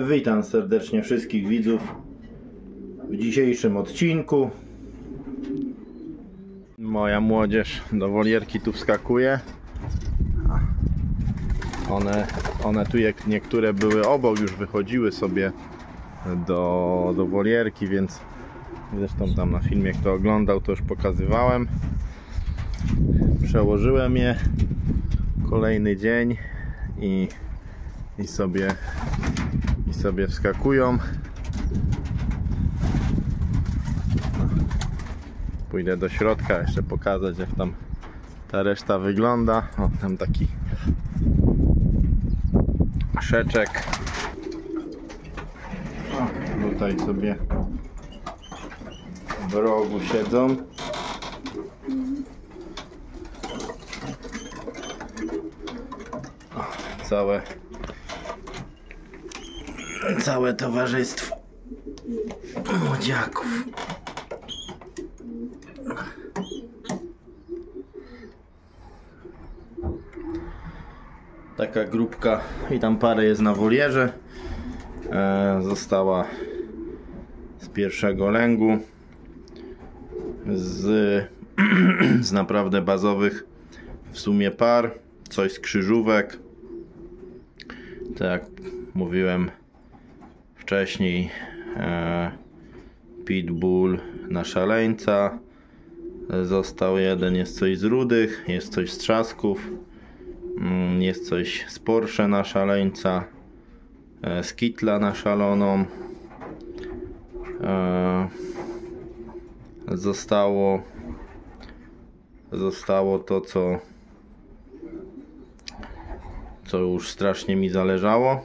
Witam serdecznie wszystkich widzów w dzisiejszym odcinku. Moja młodzież do wolierki tu wskakuje. One tu niektóre były obok, już wychodziły sobie do wolierki, więc zresztą tam na filmie, kto oglądał, to już pokazywałem. Przełożyłem je, kolejny dzień i sobie wskakują. Pójdę do środka jeszcze pokazać, jak tam ta reszta wygląda. O, tam taki szeczek. O, tutaj sobie w rogu siedzą. O, całe towarzystwo młodziaków. Taka grupka i tam parę jest na wolierze. Została z pierwszego lęgu, z naprawdę bazowych w sumie par, coś z krzyżówek. Tak jak mówiłem wcześniej, Pitbull na szaleńca. Został jeden, jest coś z rudych, jest coś z trzasków, jest coś z Porsche na szaleńca, z Kitla na szaloną. Zostało to, co już strasznie mi zależało,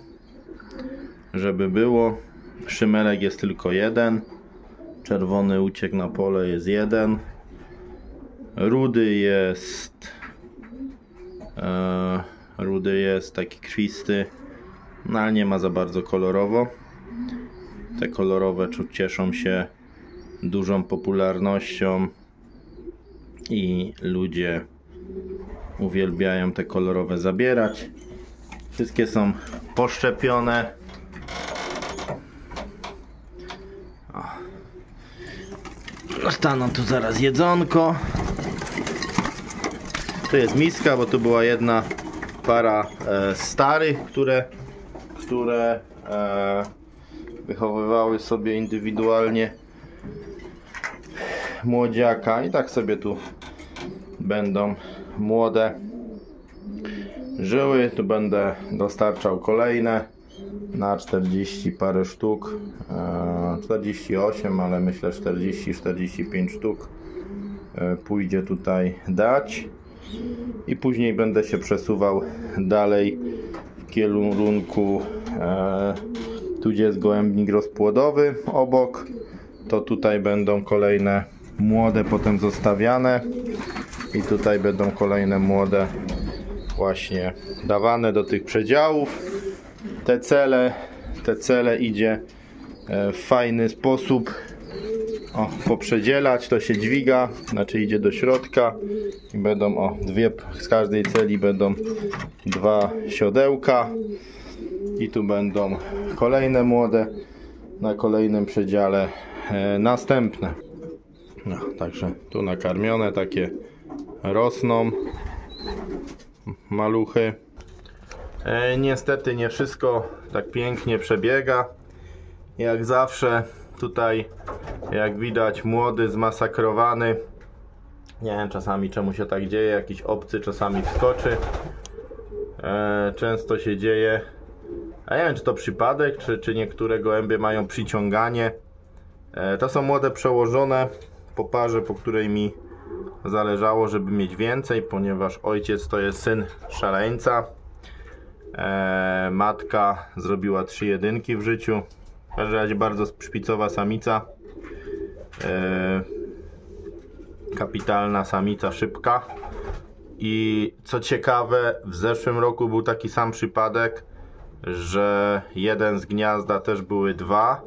żeby było. Szymelek jest tylko jeden, czerwony uciek na pole jest jeden, rudy jest taki krwisty, no ale nie ma za bardzo kolorowo. Te kolorowe cieszą się dużą popularnością i ludzie uwielbiają te kolorowe zabierać. Wszystkie są poszczepione. Dostaną tu zaraz jedzonko. Tu jest miska, bo tu była jedna para starych, które wychowywały sobie indywidualnie młodziaka i tak sobie tu będą młode żyły. Tu będę dostarczał kolejne na 40 parę sztuk, 48, ale myślę 40-45 sztuk pójdzie tutaj dać i później będę się przesuwał dalej w kierunku tu, gdzie jest gołębnik rozpłodowy obok, to tutaj będą kolejne młode potem zostawiane i tutaj będą kolejne młode właśnie dawane do tych przedziałów. Te cele idzie w fajny sposób poprzedzielać, to się dźwiga, znaczy idzie do środka i będą z każdej celi będą dwa siodełka i tu będą kolejne młode na kolejnym przedziale następne. No, także tu nakarmione, takie rosną maluchy. Niestety nie wszystko tak pięknie przebiega. Jak zawsze tutaj, jak widać, młody zmasakrowany. Nie wiem czasami czemu się tak dzieje, jakiś obcy czasami wskoczy. Często się dzieje. A nie wiem, czy to przypadek, czy niektóre gołębie mają przyciąganie. To są młode przełożone po parze, po której mi zależało, żeby mieć więcej, ponieważ ojciec to jest syn szaleńca. Matka zrobiła 3 jedynki w życiu. W każdym razie bardzo szpicowa samica. Kapitalna samica, szybka. I co ciekawe, w zeszłym roku był taki sam przypadek, że jeden z gniazda też były 2.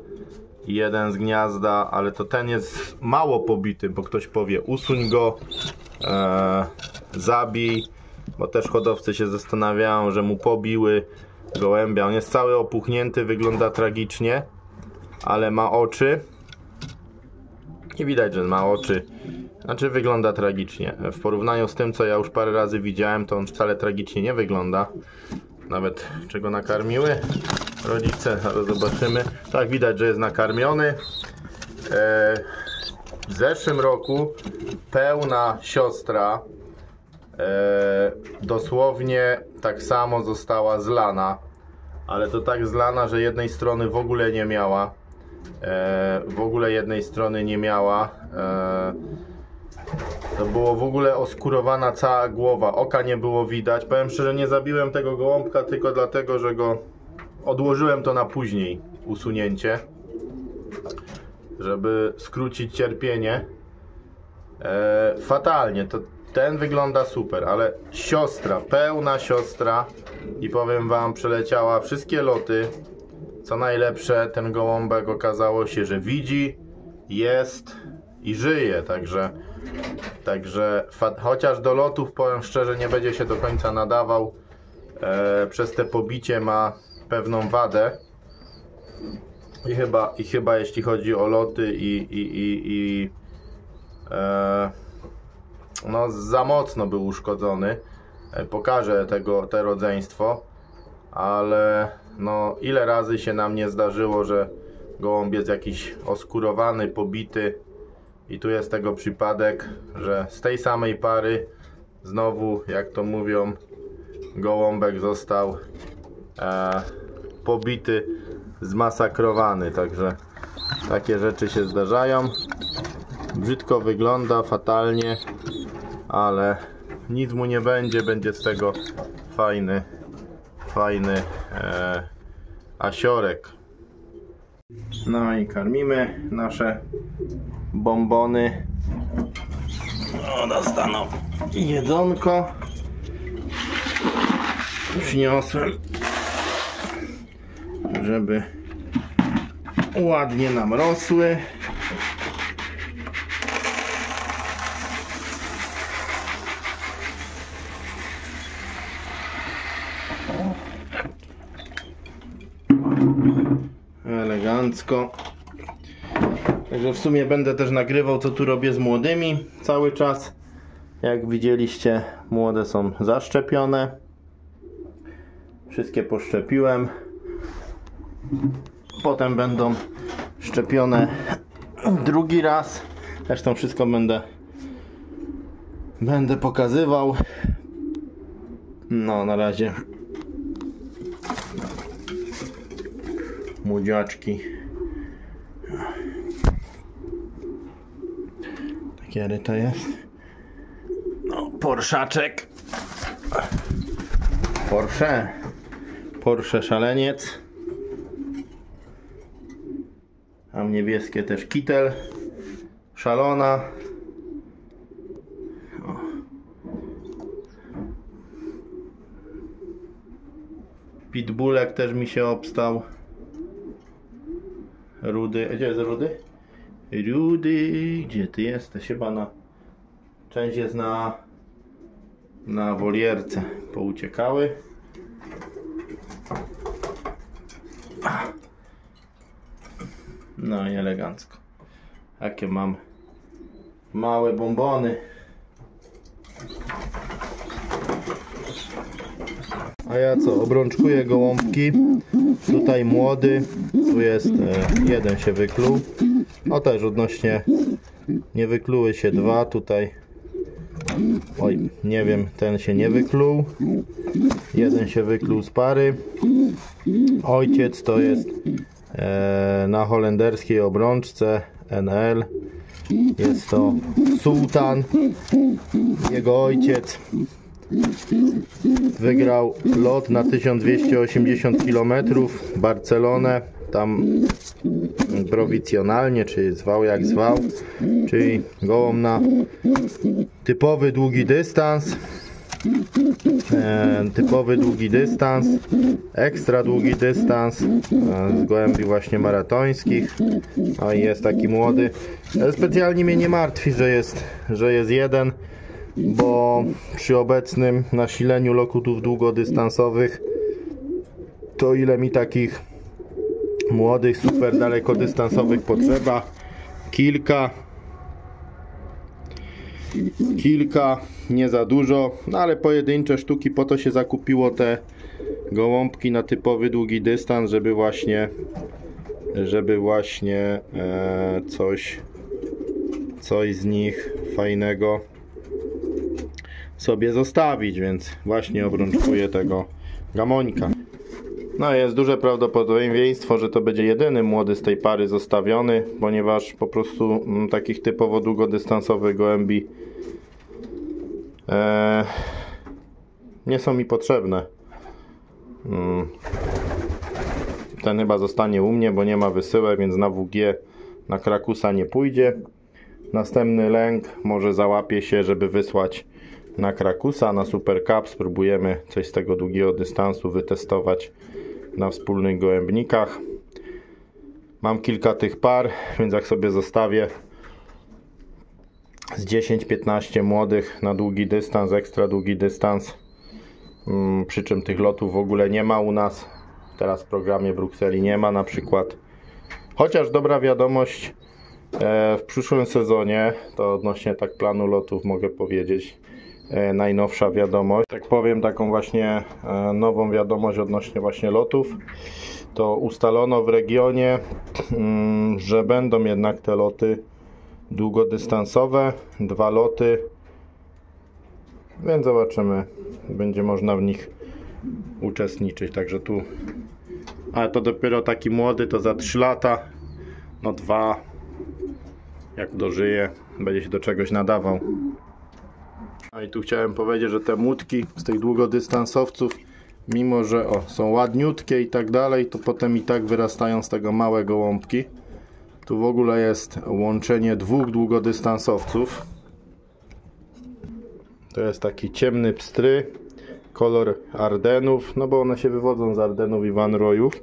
Jeden z gniazda, ale to ten jest mało pobity, bo ktoś powie usuń go, zabij, bo też hodowcy się zastanawiają, że mu pobiły gołębia. On jest cały opuchnięty, wygląda tragicznie, ale ma oczy. Nie widać, że ma oczy. Znaczy wygląda tragicznie. W porównaniu z tym, co ja już parę razy widziałem, to on wcale tragicznie nie wygląda. Nawet czego nakarmiły rodzice, zaraz zobaczymy. Tak, widać, że jest nakarmiony. W zeszłym roku pełna siostra dosłownie tak samo została zlana, ale to tak zlana, że jednej strony w ogóle nie miała. To było w ogóle oskurowana cała głowa, oka nie było widać. Powiem szczerze, nie zabiłem tego gołąbka tylko dlatego, że go odłożyłem to na później usunięcie, żeby skrócić cierpienie. Fatalnie, to ten wygląda super, ale siostra, pełna siostra i powiem wam, przeleciała wszystkie loty. Co najlepsze, ten gołąbek okazało się, że widzi, jest i żyje, także chociaż do lotów, powiem szczerze, nie będzie się do końca nadawał, przez te pobicie ma pewną wadę i chyba jeśli chodzi o loty no za mocno był uszkodzony. Pokażę te rodzeństwo, ale no ile razy się nam nie zdarzyło, że gołąbiec jakiś oskurowany, pobity. I tu jest tego przypadek, że z tej samej pary znowu, jak to mówią, gołąbek został pobity, zmasakrowany. Także takie rzeczy się zdarzają. Brzydko wygląda, fatalnie, ale nic mu nie będzie, będzie z tego fajny asiorek. No i karmimy nasze bombony. O, dostaną jedzonko. Przyniosłem, żeby ładnie nam rosły. Elegancko. Także w sumie będę też nagrywał, co tu robię z młodymi cały czas. Jak widzieliście, młode są zaszczepione. Wszystkie poszczepiłem. Potem będą szczepione drugi raz. Zresztą wszystko będę pokazywał. No, na razie młodziaczki. Taki to jest. No, Porszaczek. Porsche szaleniec. A niebieskie też kitel. Szalona. O. Pitbullek też mi się obstał. Rudy. Gdzie jest Rudy? Rudy, gdzie ty jesteś? Chyba część jest na wolierce. Pouciekały. No i elegancko. Jakie mam małe bombony. A ja co? Obrączkuję gołąbki. Tutaj młody. Tu jest jeden się wykluł. O, też odnośnie nie wykluły się dwa. Tutaj oj, nie wiem, ten się nie wykluł. Jeden się wykluł z pary. Ojciec to jest na holenderskiej obrączce NL. Jest to Sultan. Jego ojciec wygrał lot na 1280 km Barcelonę, tam prowincjonalnie, czy zwał jak zwał, czyli gołąb na typowy długi dystans, ekstra długi dystans z gołębi właśnie maratońskich. No i jest taki młody. Specjalnie mnie nie martwi, że jest jeden, bo przy obecnym nasileniu lokutów długodystansowych to ile mi takich młodych, super dalekodystansowych potrzeba. Kilka, nie za dużo, no ale pojedyncze sztuki, po to się zakupiło te gołąbki na typowy długi dystans, żeby właśnie coś z nich fajnego sobie zostawić, więc właśnie obrączkuję tego gamońka. No jest duże prawdopodobieństwo, że to będzie jedyny młody z tej pary zostawiony, ponieważ po prostu takich typowo długodystansowych gołębi nie są mi potrzebne. Ten chyba zostanie u mnie, bo nie ma wysyłek, więc na WG, na Krakusa nie pójdzie. Następny lęk może załapie się, żeby wysłać na Krakusa, na Super Cup. Spróbujemy coś z tego długiego dystansu wytestować na wspólnych gołębnikach. Mam kilka tych par, więc jak sobie zostawię z 10-15 młodych na długi dystans, ekstra długi dystans, przy czym tych lotów w ogóle nie ma u nas. Teraz w programie Brukseli nie ma na przykład. Chociaż dobra wiadomość, w przyszłym sezonie, to odnośnie tak planu lotów mogę powiedzieć, najnowsza wiadomość, tak powiem, taką właśnie nową wiadomość odnośnie właśnie lotów, to ustalono w regionie, że będą jednak te loty długodystansowe, 2 loty, więc zobaczymy, będzie można w nich uczestniczyć, także tu, ale to dopiero taki młody, to za 3 lata, no 2, jak dożyje, będzie się do czegoś nadawał. A i tu chciałem powiedzieć, że te młódki z tych długodystansowców, mimo że są ładniutkie i tak dalej, to potem i tak wyrastają z tego małe gołąbki. Tu w ogóle jest łączenie 2 długodystansowców. To jest taki ciemny pstry, kolor Ardenów, no bo one się wywodzą z Ardenów i Van Royów.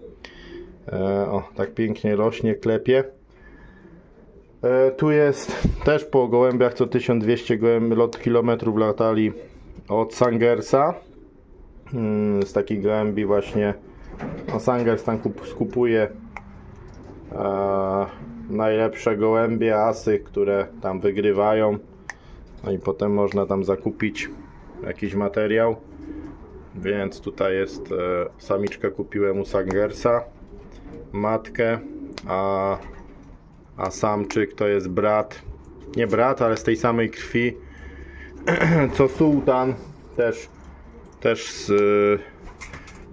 Tak pięknie rośnie, klepie. Tu jest też po gołębiach co 1200 kilometrów latali od Sangersa. Z takich gołębi właśnie Sangers tam skupuje najlepsze gołębie, asy, które tam wygrywają. No i potem można tam zakupić jakiś materiał. Więc tutaj jest samiczkę kupiłem u Sangersa, matkę, a samczyk to jest brat, nie brat, ale z tej samej krwi co Sultan, też z,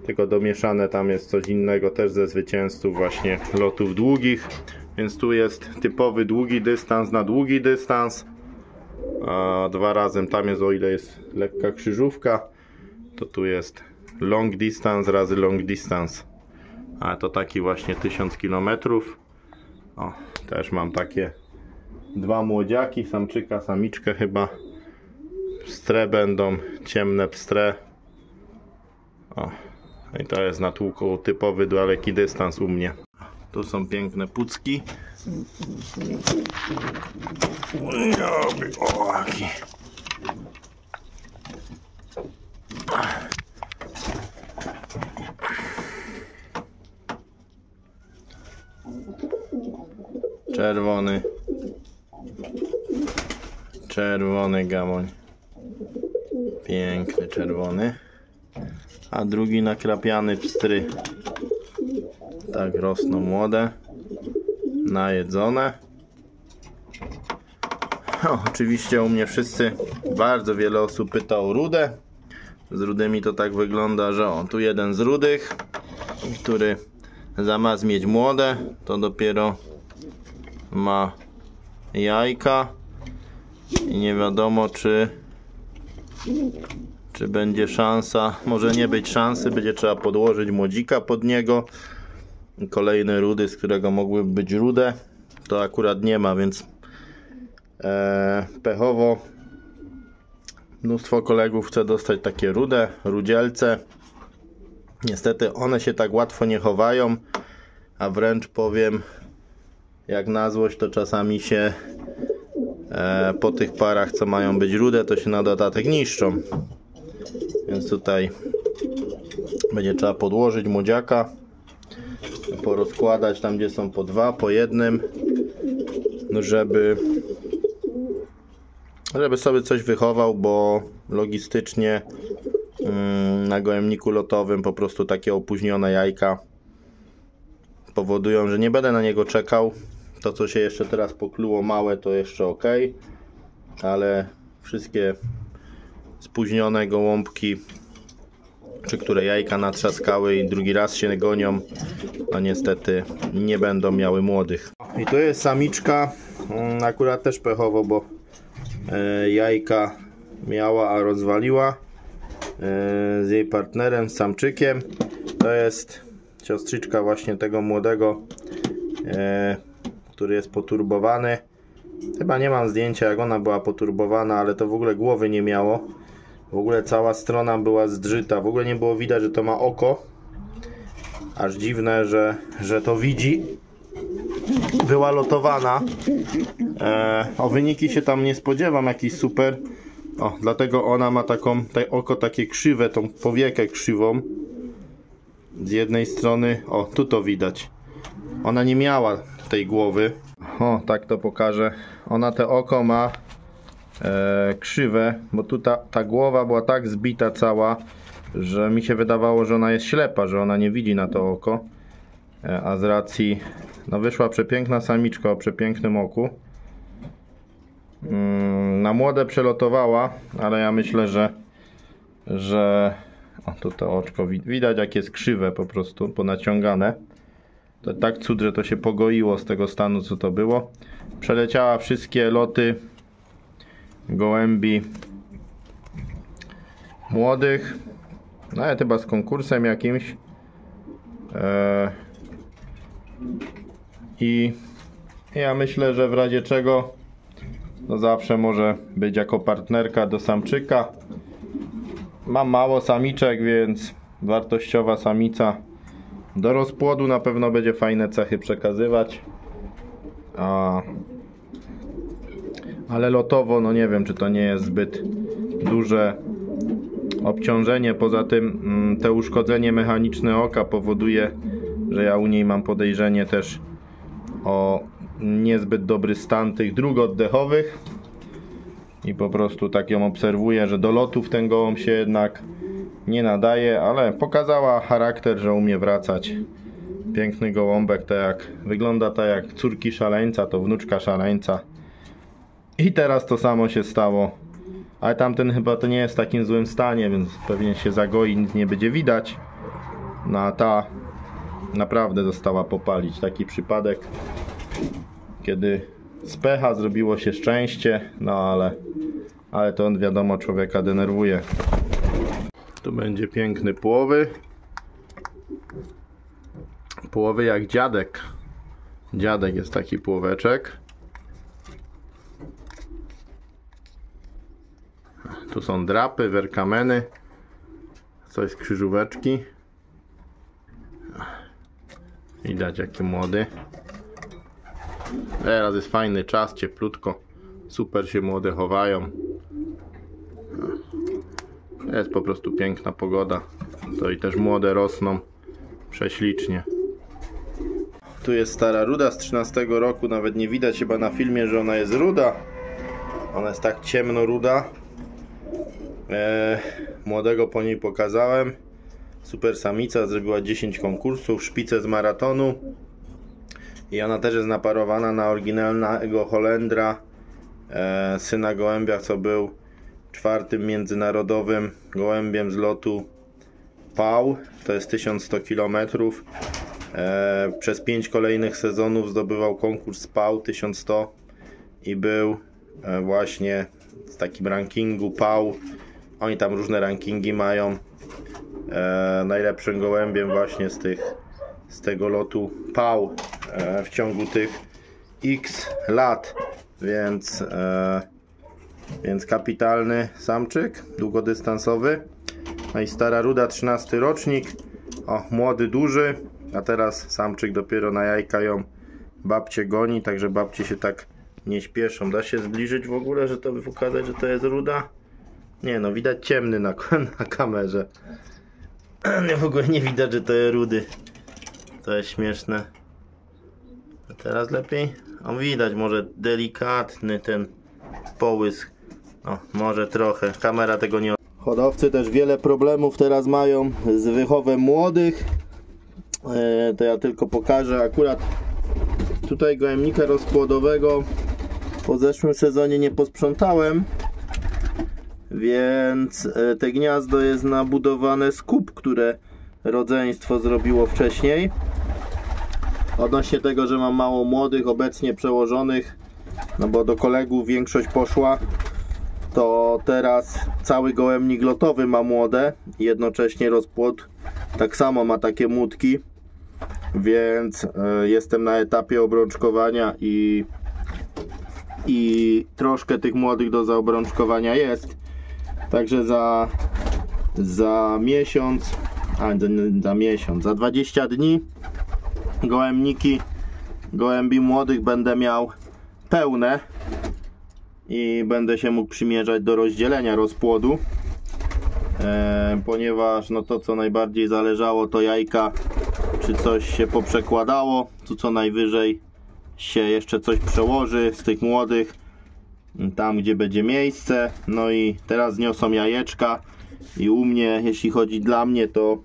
tylko domieszane tam jest coś innego, też ze zwycięzców właśnie lotów długich. Więc tu jest typowy długi dystans na długi dystans, a 2 razem tam jest, o ile jest lekka krzyżówka, to tu jest long distance razy long distance, a to taki właśnie 1000 km. O, też mam takie 2 młodziaki, samczyka, samiczkę chyba. Pstre będą, ciemne pstre. O, i to jest na tłuku typowy daleki dystans u mnie. Tu są piękne pucki. O, jaki. Czerwony gamoń, piękny czerwony, a drugi nakrapiany pstry. Tak rosną młode, najedzone. Oczywiście u mnie bardzo wiele osób pyta o rudę. Z rudymi to tak wygląda, że tu jeden z rudych, który zamiast mieć młode, to dopiero ma jajka i nie wiadomo czy będzie szansa, może nie być szansy, będzie trzeba podłożyć młodzika pod niego. Kolejny rudy, z którego mogłyby być rude, to akurat nie ma, więc pechowo mnóstwo kolegów chce dostać takie rude, rudzielce. Niestety one się tak łatwo nie chowają, a wręcz powiem, jak na złość, to czasami się po tych parach, co mają być rude, to się na dodatek niszczą. Więc tutaj Będzie trzeba podłożyć młodziaka, porozkładać tam, gdzie są po dwa, po jednym, żeby sobie coś wychował, bo logistycznie na gołębniku lotowym po prostu takie opóźnione jajka powodują, że nie będę na niego czekał. To, co się jeszcze teraz pokluło małe, to jeszcze ok, ale wszystkie spóźnione gołąbki, czy które jajka natrzaskały i drugi raz się gonią, no niestety nie będą miały młodych. I tu jest samiczka, akurat też pechowo, bo jajka miała, a rozwaliła z jej partnerem, z samczykiem. To jest siostrzyczka właśnie tego młodego, który jest poturbowany. Chyba nie mam zdjęcia, jak ona była poturbowana, ale to w ogóle głowy nie miało. W ogóle cała strona była zdrzyta. W ogóle nie było widać, że to ma oko. Aż dziwne, że to widzi. Była lotowana. O wyniki się tam nie spodziewam jakiś super. O, dlatego ona ma taką, oko takie krzywe, tą powiekę krzywą. Z jednej strony, o tu to widać. Ona nie miała tej głowy. O, tak to pokażę. Ona te oko ma krzywe, bo tu ta głowa była tak zbita cała, że mi się wydawało, że ona jest ślepa, że ona nie widzi na to oko. A z racji, no wyszła przepiękna samiczka o przepięknym oku. Na młode przelotowała, ale ja myślę, że o, tu to oczko widać, jak jest krzywe po prostu, ponaciągane. To tak cud, że to się pogoiło z tego stanu, co to było. Przeleciała wszystkie loty gołębi młodych, nawet chyba z konkursem jakimś. I ja myślę, że w razie czego no zawsze może być jako partnerka do samczyka. Mam mało samiczek, więc wartościowa samica do rozpłodu na pewno będzie fajne cechy przekazywać. Ale lotowo, no nie wiem, czy to nie jest zbyt duże obciążenie. Poza tym te uszkodzenie mechaniczne oka powoduje, że ja u niej mam podejrzenie też o niezbyt dobry stan tych dróg oddechowych. I po prostu tak ją obserwuję, że do lotów ten gołąb się jednak nie nadaje, ale pokazała charakter, że umie wracać. Piękny gołąbek, wygląda tak jak córki szaleńca, to wnuczka szaleńca. I teraz to samo się stało. Ale tamten chyba to nie jest w takim złym stanie, więc pewnie się zagoi, nic nie będzie widać. No a ta naprawdę została popalić. Taki przypadek, kiedy z pecha zrobiło się szczęście, no ale to on wiadomo człowieka denerwuje. Tu będzie piękny płowy. Płowy jak dziadek. Dziadek jest taki płoweczek. Tu są drapy, werkameny. Coś z krzyżóweczki. Widać jaki młody. Teraz jest fajny czas, cieplutko. Super się młode chowają. Jest po prostu piękna pogoda. To i też młode rosną prześlicznie. Tu jest stara ruda z 13 roku. Nawet nie widać chyba na filmie, że ona jest ruda. Ona jest tak ciemno ruda. Młodego po niej pokazałem. Super samica, zrobiła 10 konkursów, szpice z maratonu. I ona też jest naparowana na oryginalnego Holendra, syna gołębia, co był 4. międzynarodowym gołębiem z lotu PAU. To jest 1100 km. Przez 5 kolejnych sezonów zdobywał konkurs PAU 1100 i był właśnie w takim rankingu PAU. Oni tam różne rankingi mają. Najlepszym gołębiem właśnie z tego lotu PAU w ciągu tych X lat, więc kapitalny samczyk długodystansowy. No i stara ruda, 13 rocznik, o, młody, duży, a teraz samczyk dopiero na jajka ją babcie goni, także babcie się tak nie śpieszą. Da się zbliżyć w ogóle, że to by pokazać, że to jest ruda? Nie no, widać ciemny na kamerze. W ogóle nie widać, że to jest rudy. To jest śmieszne. A teraz lepiej? O, widać może delikatny ten połysk. O, może trochę. Kamera tego nie... Hodowcy też wiele problemów teraz mają z wychowem młodych. To ja tylko pokażę. Akurat tutaj gołębnika rozpłodowego po zeszłym sezonie nie posprzątałem, więc te gniazdo jest nabudowane z kup, które rodzeństwo zrobiło wcześniej. Odnośnie tego, że mam mało młodych obecnie przełożonych, no bo do kolegów większość poszła, to teraz cały gołębnik lotowy ma młode i jednocześnie rozpłod tak samo ma takie młódki, więc jestem na etapie obrączkowania i troszkę tych młodych do zaobrączkowania jest. Także za miesiąc, za 20 dni gołębi młodych będę miał pełne i będę się mógł przymierzać do rozdzielenia rozpłodu, ponieważ no to co najbardziej zależało to jajka, czy coś się poprzekładało, tu co najwyżej się jeszcze coś przełoży z tych młodych tam gdzie będzie miejsce. No i teraz niosą jajeczka i u mnie, jeśli chodzi dla mnie, to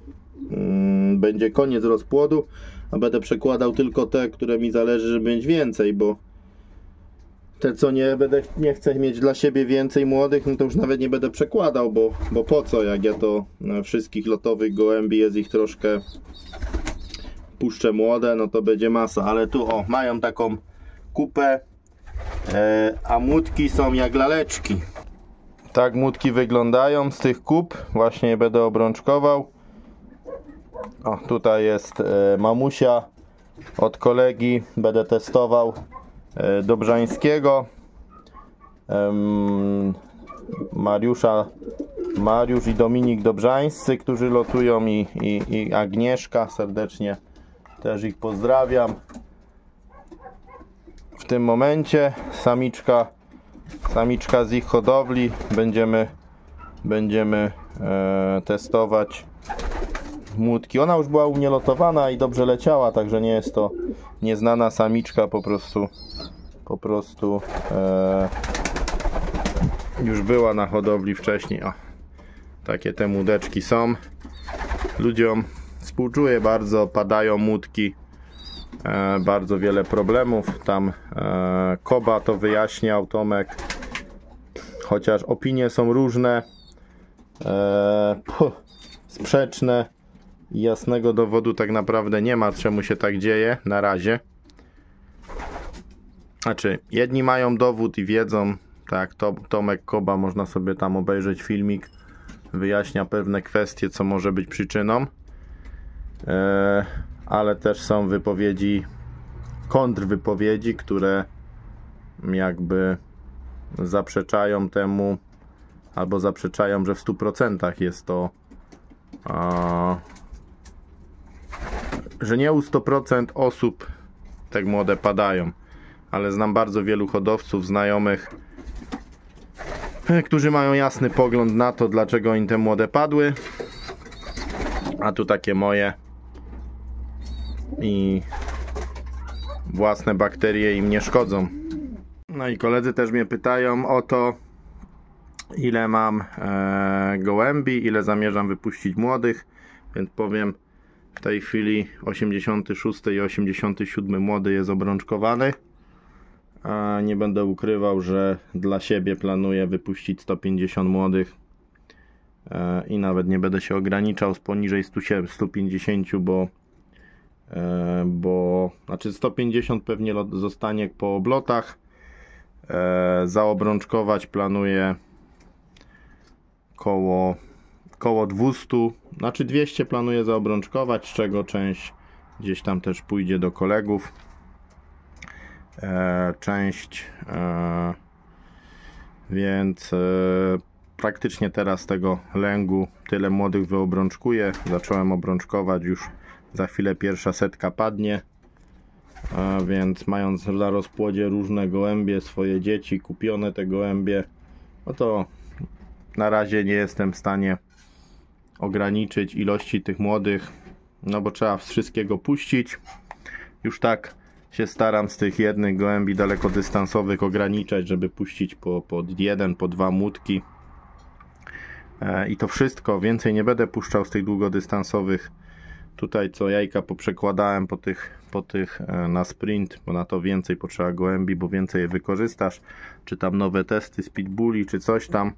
będzie koniec rozpłodu, a będę przekładał tylko te, które mi zależy, żeby mieć więcej, bo te co nie chcę mieć dla siebie więcej młodych, no to już nawet nie będę przekładał, bo po co, jak ja to wszystkich lotowych gołębi, jest ich troszkę, puszczę młode, no to będzie masa. Ale tu o, mają taką kupę, a młódki są jak laleczki. Tak młódki wyglądają z tych kup, właśnie je będę obrączkował. O, tutaj jest mamusia od kolegi, będę testował Dobrzańskiego, Mariusz i Dominik Dobrzańscy, którzy lotują, i Agnieszka, serdecznie też ich pozdrawiam. W tym momencie samiczka z ich hodowli, będziemy testować młódki. Ona już była u mnie lotowana i dobrze leciała, także nie jest to nieznana samiczka, po prostu już była na hodowli wcześniej. O, takie te młódeczki są. Ludziom współczuję bardzo, padają młódki, bardzo wiele problemów. Tam Koba to wyjaśniał, Tomek, chociaż opinie są różne, sprzeczne i jasnego dowodu tak naprawdę nie ma, czemu się tak dzieje na razie. Znaczy, jedni mają dowód i wiedzą, tak, Tomek Koba, można sobie tam obejrzeć filmik, wyjaśnia pewne kwestie, co może być przyczyną, ale też są wypowiedzi, kontrwypowiedzi, które jakby zaprzeczają temu, albo zaprzeczają, że w 100% jest to, że nie u 100% osób tak młode padają, ale znam bardzo wielu hodowców, znajomych, którzy mają jasny pogląd na to, dlaczego im te młode padły, a tu takie moje i własne bakterie im nie szkodzą. No i koledzy też mnie pytają o to, ile mam gołębi, ile zamierzam wypuścić młodych, więc powiem, w tej chwili 86 i 87 młody jest obrączkowany. A nie będę ukrywał, że dla siebie planuję wypuścić 150 młodych i nawet nie będę się ograniczał z poniżej 150, bo znaczy 150 pewnie zostanie po oblotach. Zaobrączkować planuję koło 200, znaczy 200 planuję zaobrączkować, z czego część gdzieś tam też pójdzie do kolegów. Więc praktycznie teraz tego lęgu tyle młodych wyobrączkuję. Zacząłem obrączkować, już za chwilę pierwsza setka padnie, więc mając na rozpłodzie różne gołębie, swoje dzieci, kupione te gołębie, no to na razie nie jestem w stanie ograniczyć ilości tych młodych, no bo trzeba z wszystkiego puścić. Już tak się staram z tych jednych gołębi dalekodystansowych ograniczać, żeby puścić po 1, po 2 młódki. I to wszystko, więcej nie będę puszczał z tych długodystansowych. Tutaj co jajka poprzekładałem po tych na sprint, bo na to więcej potrzeba gołębi, bo więcej je wykorzystasz. Czy tam nowe testy z pitbulli, czy coś tam.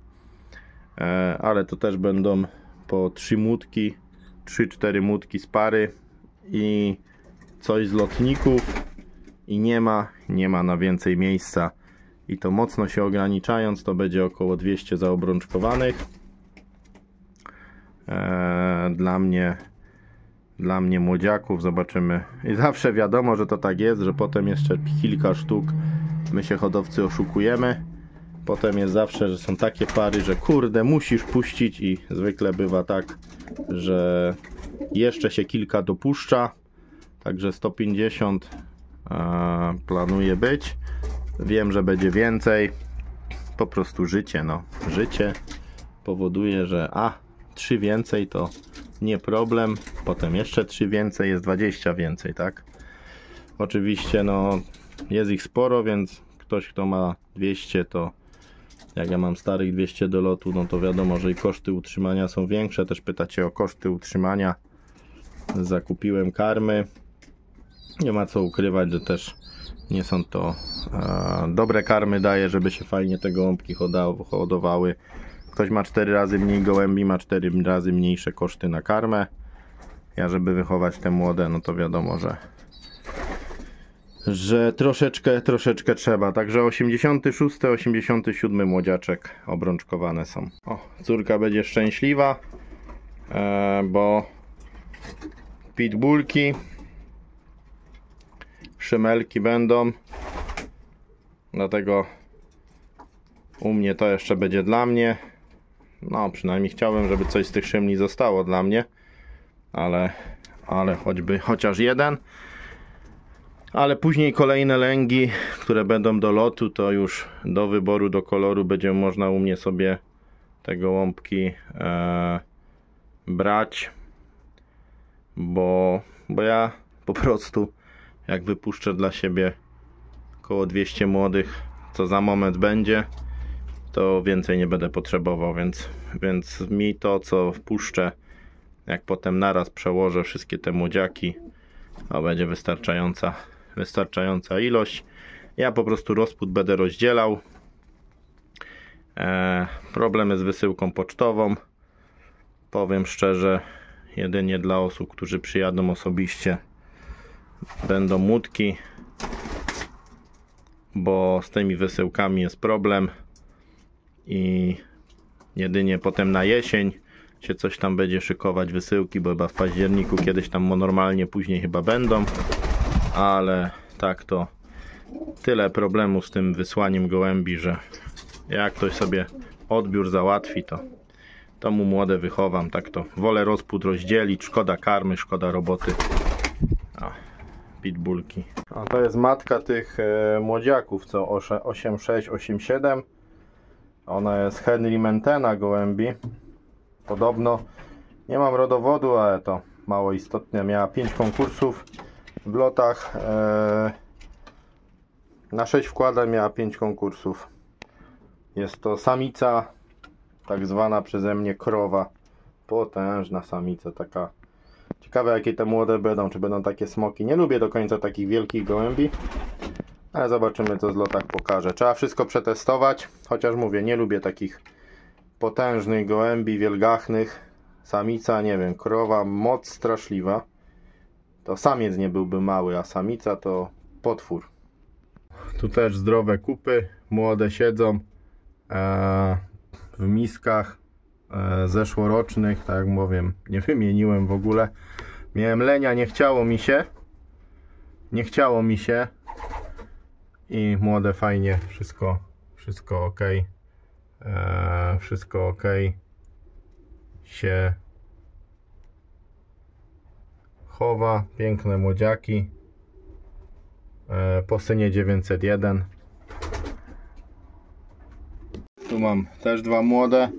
Ale to też będą po 3 młódki, 3-4 młódki z pary i coś z lotników i nie ma na więcej miejsca. I to mocno się ograniczając, to będzie około 200 zaobrączkowanych. Dla mnie młodziaków, zobaczymy. I zawsze wiadomo, że to tak jest, że potem jeszcze kilka sztuk my się hodowcy oszukujemy. Potem jest zawsze, że są takie pary, że kurde, musisz puścić i zwykle bywa tak, że jeszcze się kilka dopuszcza. Także 150 planuje być. Wiem, że będzie więcej. Po prostu życie, no. Życie powoduje, że 3 więcej to nie problem. Potem jeszcze 3 więcej, jest 20 więcej, tak? Oczywiście, no, jest ich sporo, więc ktoś, kto ma 200, to jak ja mam starych 200 do lotu, no to wiadomo, że i koszty utrzymania są większe. Też pytacie o koszty utrzymania. Zakupiłem karmy. Nie ma co ukrywać, że też nie są to dobre karmy daje, żeby się fajnie te gołąbki hodowały. Ktoś ma 4 razy mniej gołębi, ma 4 razy mniejsze koszty na karmę. Ja, żeby wychować te młode, no to wiadomo, że troszeczkę trzeba. Także 86, 87 młodziaczek obrączkowane są. O, córka będzie szczęśliwa, bo pitbullki, szymelki będą. Dlatego u mnie to jeszcze będzie dla mnie. No, przynajmniej chciałbym, żeby coś z tych szymli zostało dla mnie. Ale chociaż jeden. Ale później kolejne lęgi, które będą do lotu, to już do wyboru, do koloru będzie można u mnie sobie te gołąbki brać. Bo ja po prostu, jak wypuszczę dla siebie około 200 młodych, co za moment będzie, to więcej nie będę potrzebował, więc mi to, co wpuszczę, jak potem naraz przełożę wszystkie te młodziaki, to będzie wystarczająca ilość. Ja po prostu rozpód będę rozdzielał. Problemy z wysyłką pocztową, powiem szczerze, jedynie dla osób, którzy przyjadą osobiście, będą młódki, bo z tymi wysyłkami jest problem i jedynie potem na jesień się coś tam będzie szykować, wysyłki, bo chyba w październiku kiedyś tam normalnie, później chyba będą, ale tak to tyle problemu z tym wysłaniem gołębi, że jak ktoś sobie odbiór załatwi, to mu młode wychowam. Tak to wolę rozpód rozdzielić, szkoda karmy, szkoda roboty. Pitbullki. A to jest matka tych młodziaków, co 8,6, 8,7. Ona jest Henry Mentena gołębi. Podobno, nie mam rodowodu, ale to mało istotne. Miała 5 konkursów w lotach. Na 6 wkładań miała 5 konkursów. Jest to samica, tak zwana przeze mnie krowa. Potężna samica, taka. Ciekawe, jakie te młode będą, czy będą takie smoki. Nie lubię do końca takich wielkich gołębi, ale zobaczymy, co z lotach pokaże. Trzeba wszystko przetestować, chociaż mówię, nie lubię takich potężnych gołębi, wielgachnych. Samica, nie wiem, krowa, moc straszliwa. To samiec nie byłby mały, a samica to potwór. Tu też zdrowe kupy, młode siedzą w miskach zeszłorocznych, tak jak mówię, nie wymieniłem w ogóle. Miałem lenia, nie chciało mi się i młode fajnie, wszystko ok, wszystko ok się chowa, piękne młodziaki po synie 901. Tu mam też 2 młode.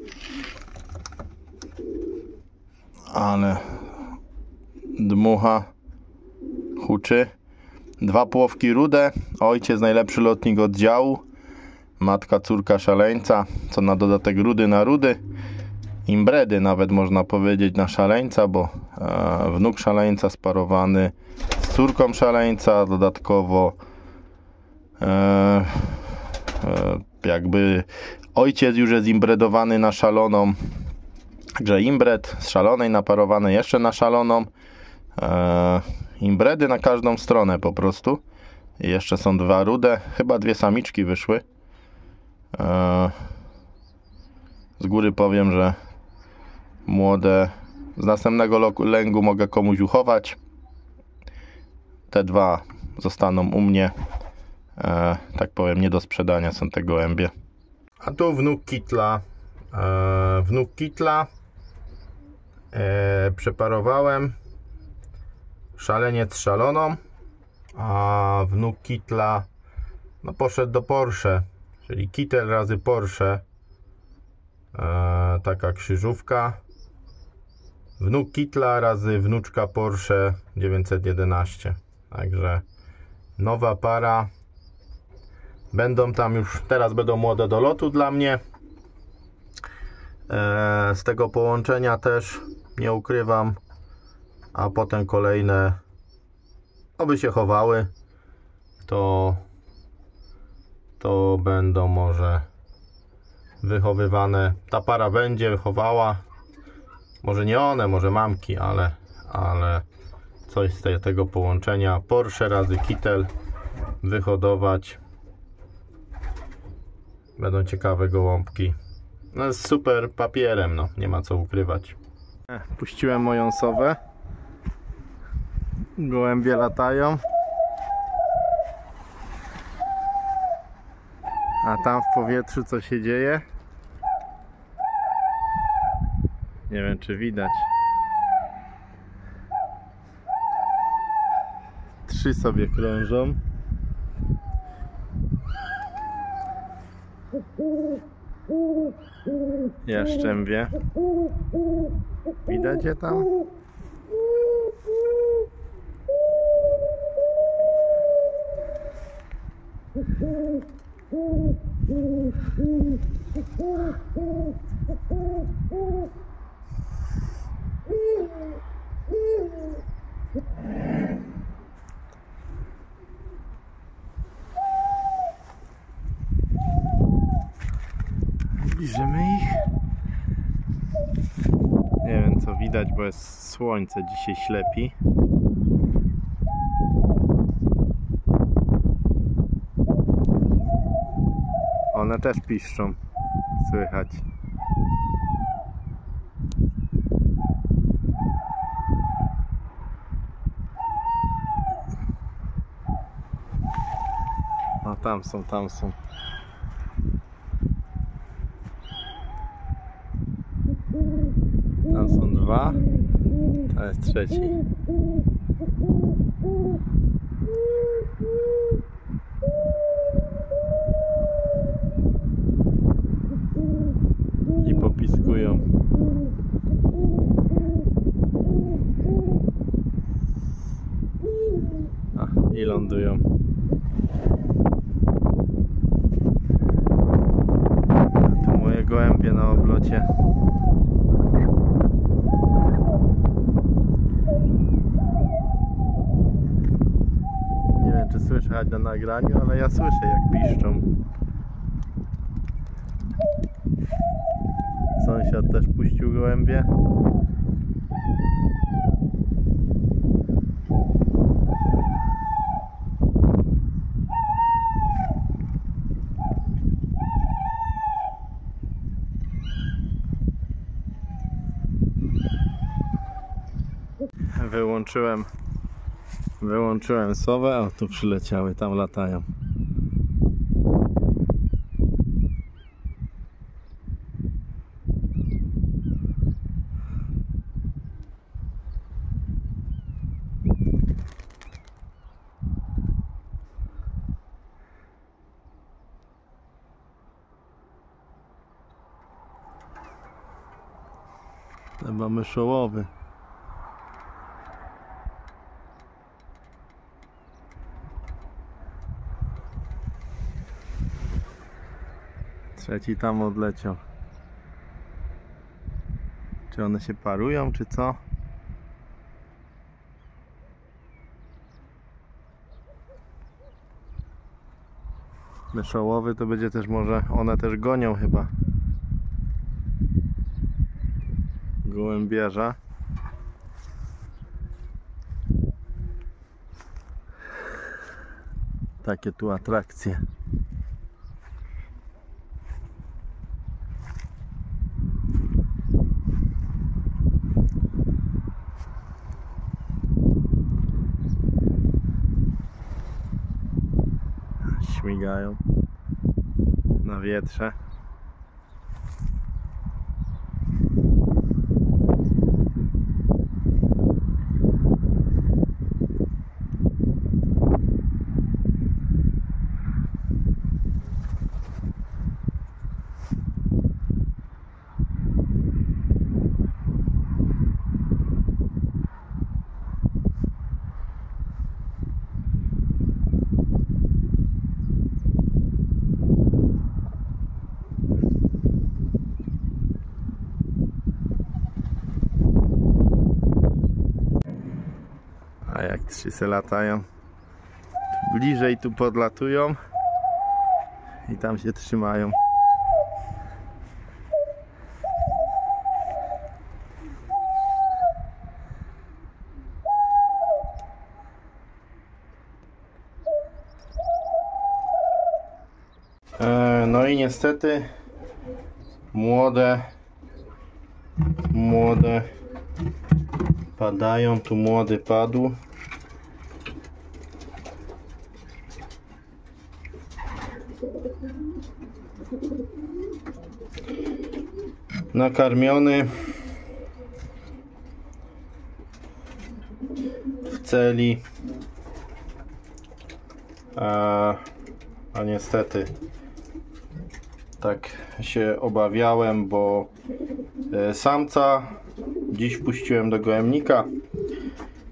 ale dmucha, huczy. 2 płowki rude, ojciec najlepszy lotnik oddziału, matka córka szaleńca, co na dodatek rudy na rudy, imbredy nawet można powiedzieć na szaleńca, bo wnuk szaleńca sparowany z córką szaleńca, dodatkowo jakby ojciec już jest imbredowany na szaloną, także imbred z szalonej naparowany jeszcze na szaloną, imbredy na każdą stronę po prostu. I jeszcze są 2 rude, chyba 2 samiczki wyszły. Z góry powiem, że młode z następnego lęgu mogę komuś uchować. Te 2 zostaną u mnie, tak powiem, nie do sprzedania są te gołębie. A tu wnuk kitla. Wnuk kitla przeparowałem, szaleniec z szaloną, a wnuk kitla no poszedł do Porsche, czyli kitel razy Porsche, taka krzyżówka. Wnuk kitla razy wnuczka Porsche 911. Także nowa para. Będą tam już, teraz będą młode do lotu dla mnie. Z tego połączenia też nie ukrywam, a potem kolejne, oby się chowały, to będą może wychowywane. Ta para będzie wychowała, może nie one, może mamki, ale coś z tego połączenia Porsche razy kitel wyhodować. Będą ciekawe gołąbki. No jest super papierem, no nie ma co ukrywać. Puściłem moją sowę. Gołębie latają. A tam w powietrzu co się dzieje? Nie wiem, czy widać. 3 sobie krążą. Jaszczębie. Widać je tam? Zbliżymy ich. Nie wiem co widać, bo jest słońce dzisiaj ślepi. One też piszczą, słychać. A tam są, tam są. Tam są 2, to jest 3. I popiskują. I lądują. A tu moje gołębie na oblocie. Nie wiem, czy słychać na nagraniu, ale ja słyszę, jak piszczą. Sąsiad też puścił gołębie. Wyłączyłem sowę, a tu przyleciały, tam latają. Mamy szołowy. Trzeci tam odleciał. Czy one się parują, czy co? Myszołowy to będzie też może, one też gonią chyba gołębiarza. Takie tu atrakcje. Śmigają na wietrze. A jak trzy se latają, bliżej tu podlatują i tam się trzymają. No i niestety młode padają, tu młody padł. Nakarmiony w celi, a niestety tak się obawiałem, bo samca dziś wpuściłem do gołębnika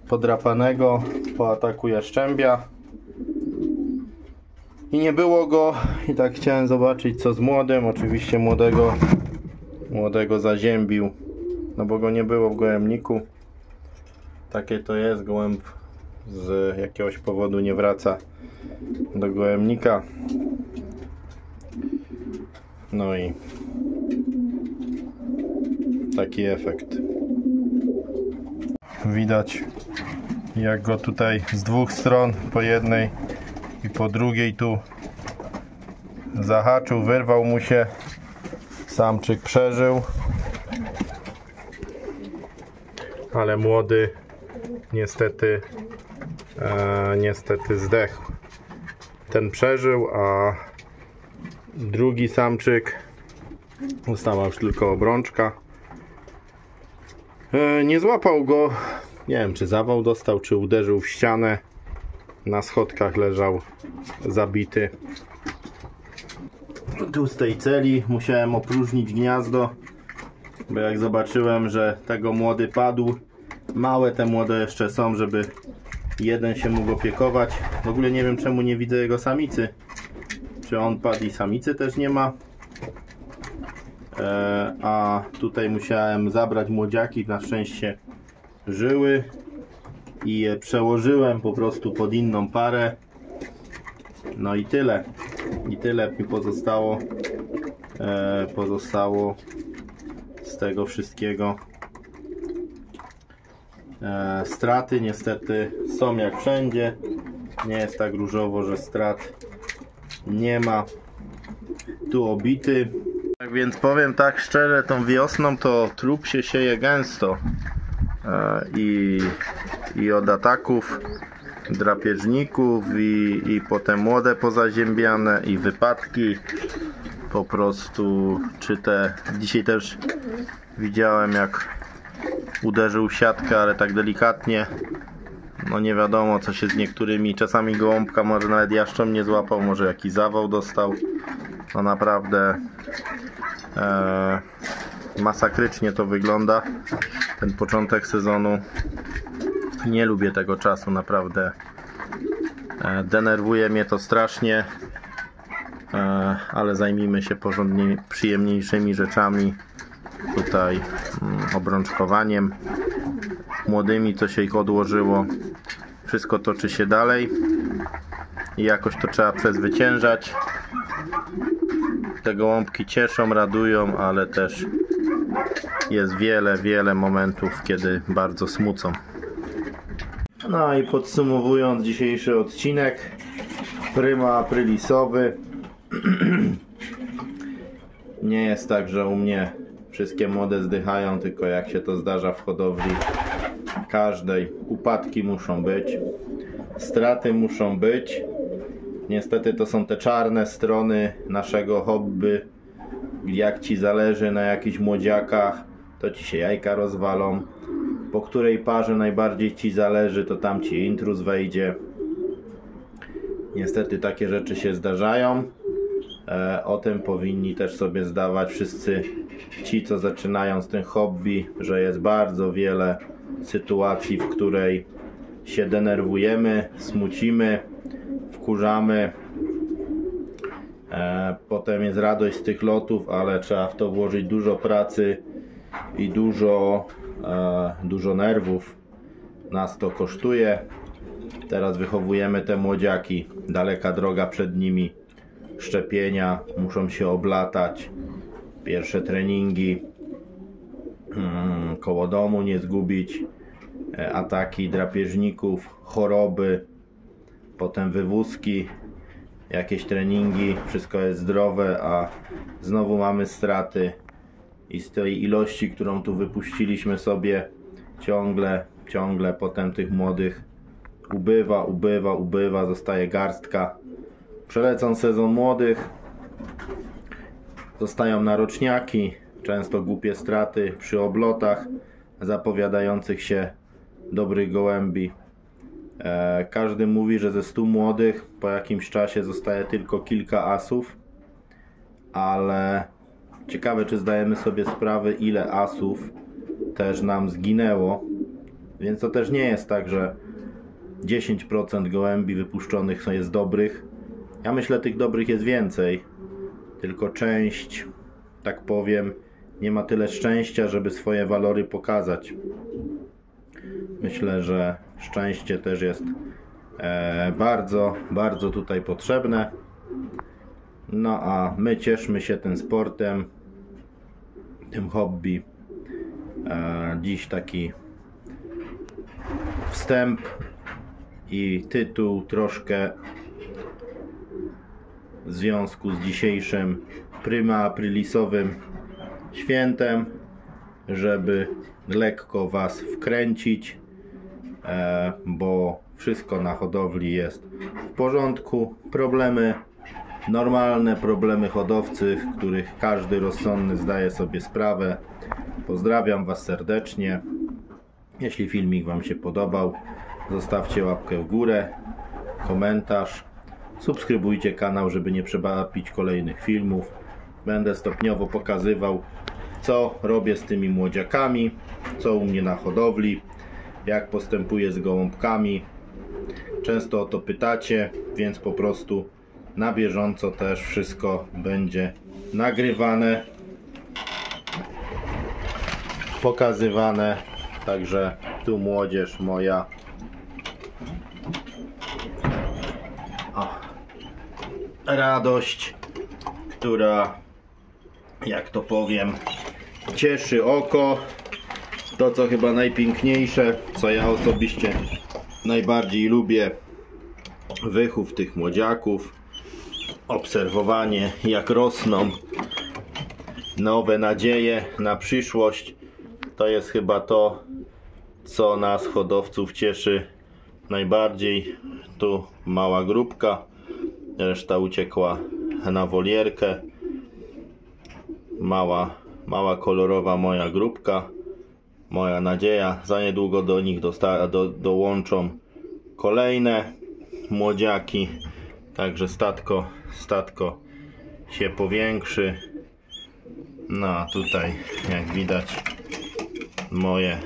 podrapanego po ataku jaszczębia i nie było go, i tak chciałem zobaczyć co z młodym. Oczywiście młodego zaziębił, no bo go nie było w gołębniku. Takie to jest, gołęb z jakiegoś powodu nie wraca do gołębnika. No i taki efekt. Widać jak go tutaj z dwóch stron, po jednej i po drugiej tu zahaczył, wyrwał mu się. Samczyk przeżył, ale młody niestety zdechł. Ten przeżył, a drugi samczyk została już tylko obrączka. Nie złapał go, nie wiem czy zawał dostał, czy uderzył w ścianę. Na schodkach leżał zabity. Tu z tej celi musiałem opróżnić gniazdo, bo jak zobaczyłem, że tego młody padł, małe te młode jeszcze są, żeby jeden się mógł opiekować. W ogóle nie wiem czemu nie widzę jego samicy. Czy on padł i samicy też nie ma. A tutaj musiałem zabrać młodziaki, na szczęście żyły i je przełożyłem po prostu pod inną parę. No i tyle. I tyle mi pozostało z tego wszystkiego. Straty niestety są jak wszędzie. Nie jest tak różowo, że strat nie ma. Tu obity. Tak więc powiem tak szczerze, tą wiosną to trup się sieje gęsto. I od ataków drapieżników i potem młode pozaziębiane i wypadki po prostu, czy te dzisiaj też widziałem jak uderzył w siatkę, ale tak delikatnie. No nie wiadomo co się z niektórymi, czasami gołąbka może nawet jaszcząb nie złapał, może jakiś zawał dostał. No naprawdę masakrycznie to wygląda, ten początek sezonu. Nie lubię tego czasu, naprawdę denerwuje mnie to strasznie. ale zajmijmy się porządnie przyjemniejszymi rzeczami. Tutaj obrączkowaniem, młodymi, co się ich odłożyło. Wszystko toczy się dalej i jakoś to trzeba przezwyciężać. Te gołąbki cieszą, radują, ale też jest wiele momentów, kiedy bardzo smucą. No i podsumowując dzisiejszy odcinek, Prima aprilisowy. Nie jest tak, że u mnie wszystkie młode zdychają, tylko jak się to zdarza w hodowli każdej, upadki muszą być, straty muszą być. Niestety to są te czarne strony naszego hobby. Jak ci zależy na jakichś młodziakach, to ci się jajka rozwalą. Po której parze najbardziej ci zależy, to tam ci intruz wejdzie. Niestety takie rzeczy się zdarzają. O tym powinni też sobie zdawać wszyscy ci, co zaczynają z tym hobby, że jest bardzo wiele sytuacji, w której się denerwujemy, smucimy, wkurzamy. Potem jest radość z tych lotów, ale trzeba w to włożyć dużo pracy i dużo nerwów. Nas to kosztuje. Teraz wychowujemy te młodziaki, daleka droga przed nimi, szczepienia, muszą się oblatać, pierwsze treningi, koło domu nie zgubić, ataki drapieżników, choroby, potem wywózki, jakieś treningi, wszystko jest zdrowe, a znowu mamy straty i z tej ilości, którą tu wypuściliśmy sobie, ciągle potem tych młodych ubywa, zostaje garstka. Przelecą sezon młodych, zostają naroczniaki, często głupie straty przy oblotach zapowiadających się dobrych gołębi. Każdy mówi, że ze 100 młodych po jakimś czasie zostaje tylko kilka asów, ale ciekawe, czy zdajemy sobie sprawę, ile asów też nam zginęło. Więc to też nie jest tak, że 10% gołębi wypuszczonych jest dobrych. Ja myślę, tych dobrych jest więcej, tylko część, tak powiem, nie ma tyle szczęścia, żeby swoje walory pokazać. Myślę, że szczęście też jest bardzo tutaj potrzebne. No a my cieszmy się tym sportem, tym hobby. Dziś taki wstęp i tytuł troszkę w związku z dzisiejszym Prima aprilisowym świętem, żeby lekko Was wkręcić, bo wszystko na hodowli jest w porządku. Problemy normalne, problemy hodowcy, w których każdy rozsądny zdaje sobie sprawę. Pozdrawiam Was serdecznie. Jeśli filmik Wam się podobał, zostawcie łapkę w górę, komentarz, subskrybujcie kanał, żeby nie przegapić kolejnych filmów. Będę stopniowo pokazywał, co robię z tymi młodziakami, co u mnie na hodowli, jak postępuję z gołąbkami. Często o to pytacie, więc po prostu na bieżąco też wszystko będzie nagrywane, pokazywane. Także tu młodzież moja. Radość, która, jak to powiem, cieszy oko. To, co chyba najpiękniejsze, co ja osobiście najbardziej lubię, wychów tych młodziaków, obserwowanie, jak rosną, nowe nadzieje na przyszłość. To jest chyba to, co nas hodowców cieszy najbardziej. Tu mała grupka, reszta uciekła na wolierkę. Mała kolorowa moja grupka, moja nadzieja. Za niedługo do nich dołączą kolejne młodziaki, także statko się powiększy. No a tutaj, jak widać, moje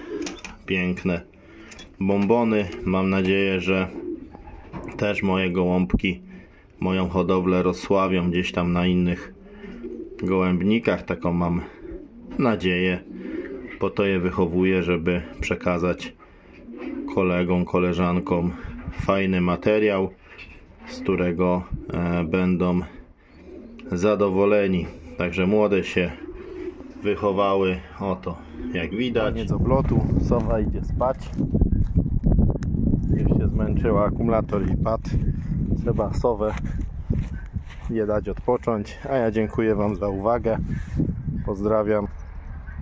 piękne bombony. Mam nadzieję, że też moje gołąbki moją hodowlę rozsławią gdzieś tam na innych gołębnikach. Taką mam nadzieję. Po to je wychowuję, żeby przekazać kolegom, koleżankom fajny materiał, z którego będą zadowoleni. Także młode się wychowały, oto jak widać. Koniec oblotu, sowa idzie spać. Już się zmęczyła, akumulator i padł. Trzeba sowę je dać odpocząć. A ja dziękuję Wam za uwagę. Pozdrawiam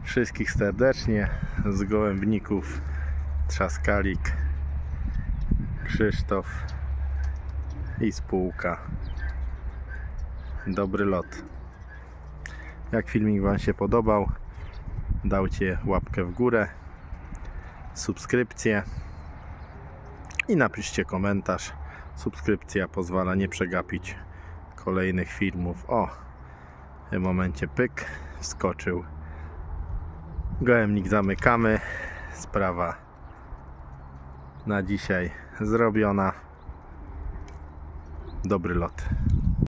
wszystkich serdecznie z gołębników Trzaskalik, Krzysztof i spółka. Dobry lot. Jak filmik Wam się podobał, dajcie łapkę w górę, subskrypcję i napiszcie komentarz. Subskrypcja pozwala nie przegapić kolejnych filmów. O, w tym momencie pyk, wskoczył gołębnik, zamykamy. Sprawa na dzisiaj zrobiona. Dobry lot.